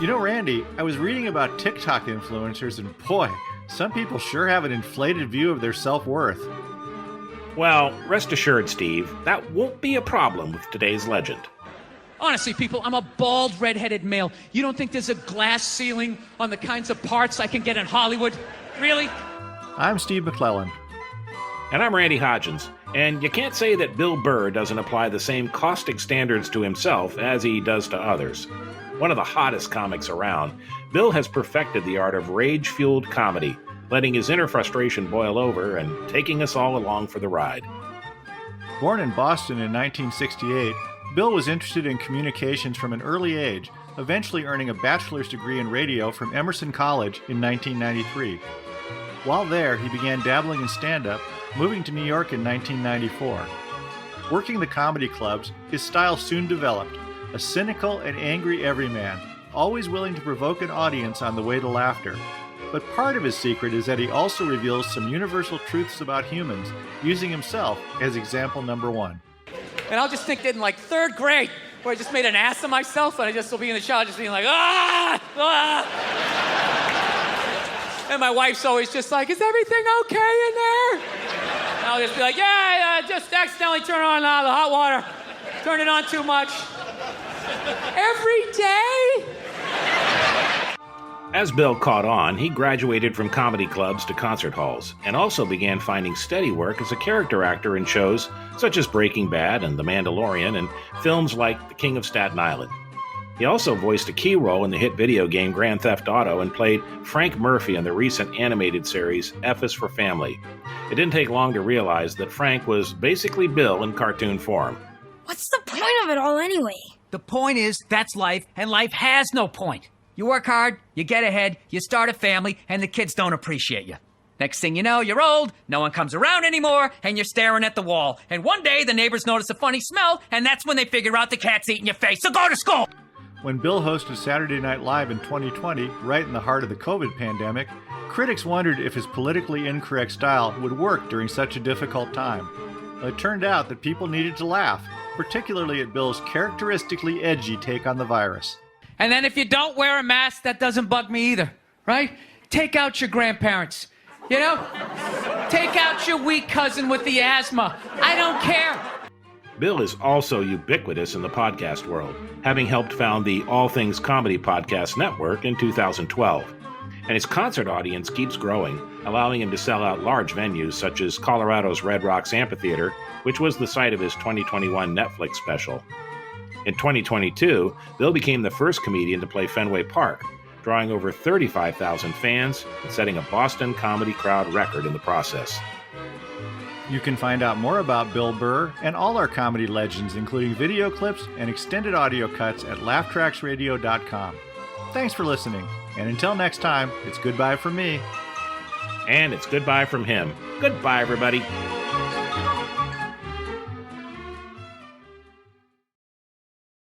You know, Randy, I was reading about TikTok influencers, and boy, some people sure have an inflated view of their self-worth. Well, rest assured, Steve, that won't be a problem with today's legend. Honestly, people, I'm a bald, red-headed male. You don't think there's a glass ceiling on the kinds of parts I can get in Hollywood? Really? I'm Steve McClellan. And I'm Randy Hodgins. And you can't say that Bill Burr doesn't apply the same caustic standards to himself as he does to others. One of the hottest comics around, Bill has perfected the art of rage-fueled comedy, letting his inner frustration boil over and taking us all along for the ride. Born in Boston in 1968, Bill was interested in communications from an early age, eventually earning a bachelor's degree in radio from Emerson College in 1993. While there, he began dabbling in stand-up, moving to New York in 1994. Working the comedy clubs, his style soon developed, a cynical and angry everyman, always willing to provoke an audience on the way to laughter. But part of his secret is that he also reveals some universal truths about humans, using himself as example number one. And I'll just think that in like third grade, where I just made an ass of myself, and I just will be in the shower just being like, ah, ah. And my wife's always just like, is everything okay in there? And I'll just be like, yeah, just accidentally turn on the hot water. Turn it on too much. Every day? As Bill caught on, he graduated from comedy clubs to concert halls, and also began finding steady work as a character actor in shows such as Breaking Bad and The Mandalorian, and films like The King of Staten Island. He also voiced a key role in the hit video game Grand Theft Auto and played Frank Murphy in the recent animated series F is for Family. It didn't take long to realize that Frank was basically Bill in cartoon form. What's the point of it all anyway? The point is, that's life, and life has no point. You work hard, you get ahead, you start a family, and the kids don't appreciate you. Next thing you know, you're old, no one comes around anymore, and you're staring at the wall. And one day, the neighbors notice a funny smell, and that's when they figure out the cat's eating your face, so go to school! When Bill hosted Saturday Night Live in 2020, right in the heart of the COVID pandemic, critics wondered if his politically incorrect style would work during such a difficult time. Well, it turned out that people needed to laugh, particularly at Bill's characteristically edgy take on the virus. And then if you don't wear a mask, that doesn't bug me either, right? Take out your grandparents, you know? Take out your weak cousin with the asthma. I don't care. Bill is also ubiquitous in the podcast world, having helped found the All Things Comedy Podcast Network in 2012. And his concert audience keeps growing, allowing him to sell out large venues such as Colorado's Red Rocks Amphitheater, which was the site of his 2021 Netflix special. In 2022, Bill became the first comedian to play Fenway Park, drawing over 35,000 fans and setting a Boston comedy crowd record in the process. You can find out more about Bill Burr and all our comedy legends, including video clips and extended audio cuts at laughtracksradio.com. Thanks for listening, and until next time, it's goodbye from me. And it's goodbye from him. Goodbye, everybody.